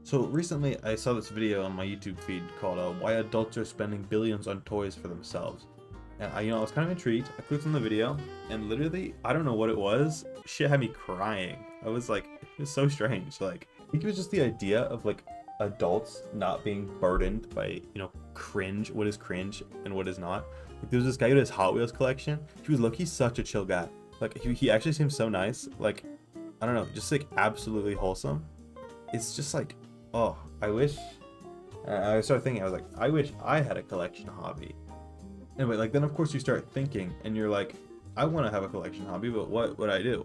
So recently I saw this video on my YouTube feed called Why Adults Are Spending Billions on Toys for Themselves. And I was kind of intrigued. I clicked on the video and literally, I don't know what it was. Shit had me crying. I was like, it was so strange. Like, I think it was just the idea of like adults not being burdened by, cringe, what is cringe and what is not. Like, there was this guy who had his Hot Wheels collection. He was low-key such a chill guy. Like, he actually seemed so nice. Like, I don't know, just like absolutely wholesome. It's just like, oh, I wish. I started thinking, I was like, I wish I had a collection hobby. Anyway, like then of course you start thinking, and you're like, I want to have a collection hobby, but what would I do?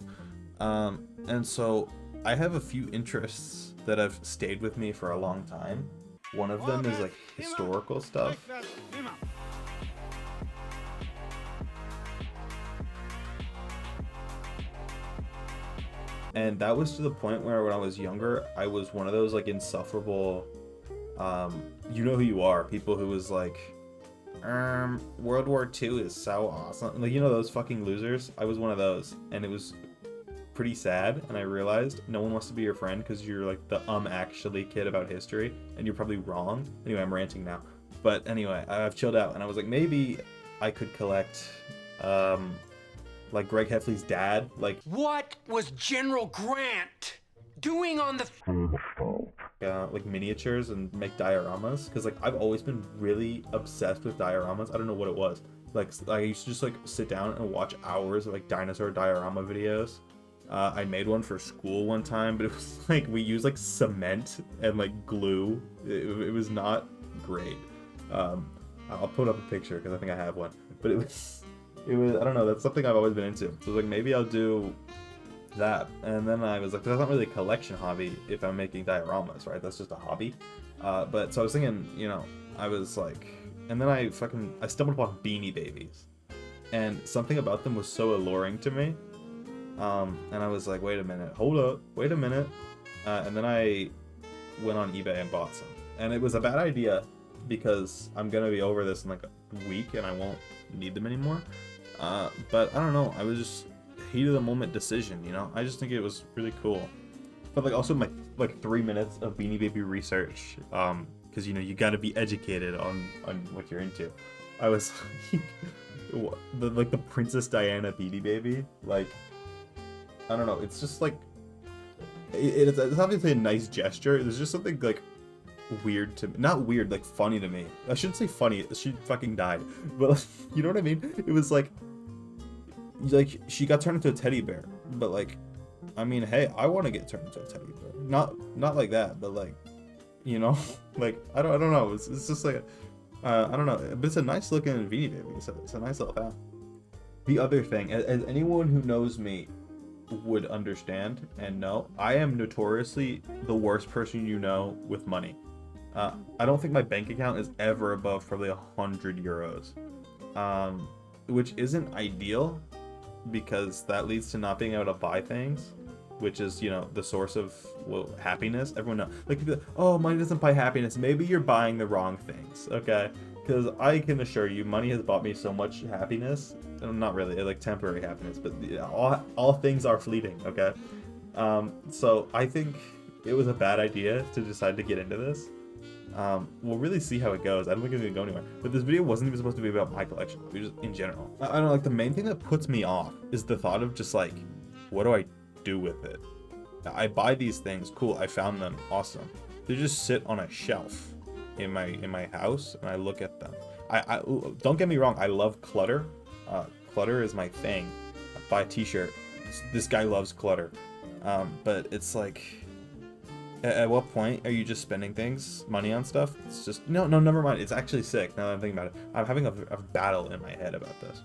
And so I have a few interests that have stayed with me for a long time. One of them is like historical stuff. And that was to the point where when I was younger, I was one of those like insufferable, you know who you are, people who was like, World War II is so awesome. Like, those fucking losers? I was one of those, and it was pretty sad, and I realized no one wants to be your friend because you're like the actually kid about history, and you're probably wrong. Anyway, I'm ranting now. But anyway, I've chilled out, and I was like, maybe I could collect, like Greg Heffley's dad, like what was General Grant doing on the like miniatures and make dioramas, because like I've always been really obsessed with dioramas. I don't know what it was. Like I used to just like sit down and watch hours of like dinosaur diorama videos. I made one for school one time, but it was like we used like cement and like glue. It was not great. I'll put up a picture because I think I have one, but it was I don't know, that's something I've always been into. So like maybe I'll do that. And then I was like, that's not really a collection hobby if I'm making dioramas, right? That's just a hobby. But so I was thinking, I was like, and then I stumbled upon Beanie Babies, and something about them was so alluring to me. And I was like, wait a minute, hold up, wait a minute. And then I went on eBay and bought some, and it was a bad idea because I'm gonna be over this in like a week and I won't need them anymore. But I don't know, I was just heat of the moment decision, I just think it was really cool. But like also my like 3 minutes of Beanie Baby research, because you got to be educated on what you're into. I was the Princess Diana Beanie Baby, like I don't know, it's just like it's obviously a nice gesture. There's just something like weird to me, not weird, like funny to me. I shouldn't say funny, she fucking died, but like, you know what I mean? It was like she got turned into a teddy bear, but like, I mean, hey, I want to get turned into a teddy bear. Not like that, but like, like I don't know. It's just like, I don't know. But it's a nice looking Beanie Baby. It's a nice little thing. The other thing, as anyone who knows me would understand and know, I am notoriously the worst person with money. I don't think my bank account is ever above probably 100 euros, which isn't ideal, because that leads to not being able to buy things, which is the source of happiness. Everyone knows, like, people, oh, money doesn't buy happiness. Maybe you're buying the wrong things, okay? Because I can assure you, money has bought me so much happiness. Not really, like temporary happiness, but all things are fleeting, okay? So I think it was a bad idea to decide to get into this. We'll really see how it goes. I don't think it's gonna go anywhere. But this video wasn't even supposed to be about my collection, it was just in general. I don't know, like the main thing that puts me off is the thought of just like, what do I do with it? I buy these things, cool, I found them, awesome. They just sit on a shelf in my house, and I look at them. I don't get me wrong, I love clutter. Clutter is my thing. I buy a t-shirt. This guy loves clutter. But it's like, at what point are you just spending money on stuff? It's just, no, never mind. It's actually sick now that I'm thinking about it. I'm having a battle in my head about this.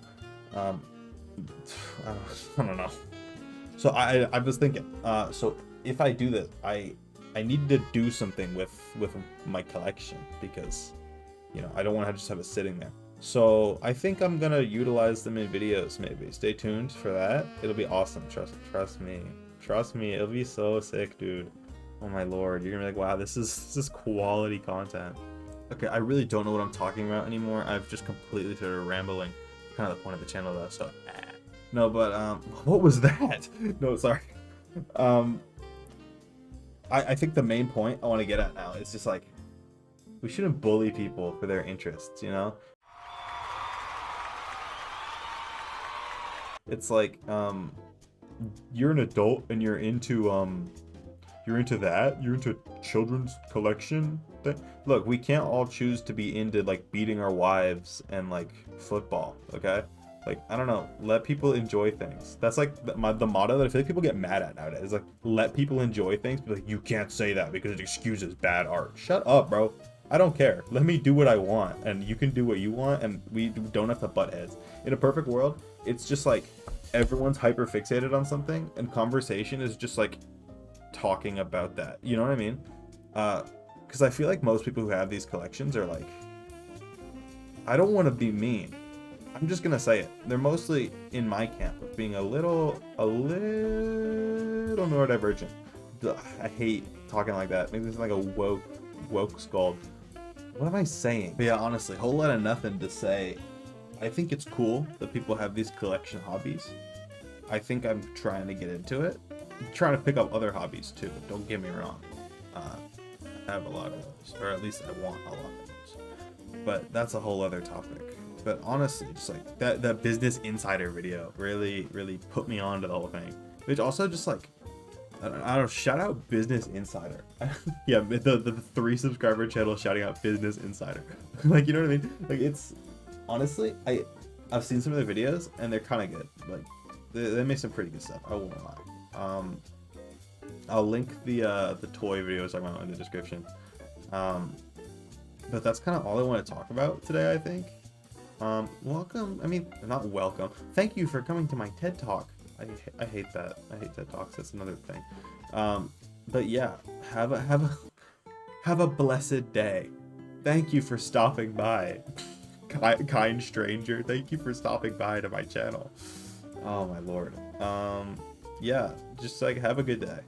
I don't know. So I was thinking, so if I do this, I need to do something with my collection, because, I don't want to just have it sitting there. So I think I'm gonna utilize them in videos, maybe. Stay tuned for that. It'll be awesome. Trust me. It'll be so sick, dude. Oh my lord, you're gonna be like, wow, this is quality content. Okay, I really don't know what I'm talking about anymore. I've just completely started rambling. Kind of the point of the channel though, so no, but what was that? No, sorry. I think the main point I want to get at now is just like, we shouldn't bully people for their interests, you know? It's like, you're an adult and you're into that? You're into children's collection thing? Look, we can't all choose to be into like beating our wives and like football, okay? Like, I don't know, let people enjoy things. That's like the motto that I feel like people get mad at nowadays. Like, let people enjoy things, but like, you can't say that because it excuses bad art. Shut up, bro. I don't care. Let me do what I want, and you can do what you want, and we don't have to butt heads. In a perfect world, it's just like everyone's hyper fixated on something, and conversation is just like talking about that. You know what I mean? Because I feel like most people who have these collections are like, I don't want to be mean. I'm just gonna say it. They're mostly in my camp of being a little neurodivergent. Ugh, I hate talking like that. Maybe it's like a woke scald. What am I saying? But yeah, honestly, whole lot of nothing to say. I think it's cool that people have these collection hobbies. I think I'm trying to get into it. I'm trying to pick up other hobbies too. Don't get me wrong. I have a lot of those, or at least I want a lot of those. But that's a whole other topic. But honestly, just like that Business Insider video really put me on to the whole thing. Which also just like, I don't know, shout out Business Insider. Yeah, the 3 subscriber channel shouting out Business Insider. Like, you know what I mean? Like, it's honestly, I've seen some of their videos and they're kind of good. Like, they make some pretty good stuff. I won't lie. I'll link the toy videos I went in the description. But that's kind of all I want to talk about today, I think. Welcome. I mean, not welcome. Thank you for coming to my TED Talk. I hate that. I hate TED Talks. That's another thing. But yeah, have a blessed day. Thank you for stopping by. Kind stranger. Thank you for stopping by to my channel. Oh my lord. Yeah, just like have a good day.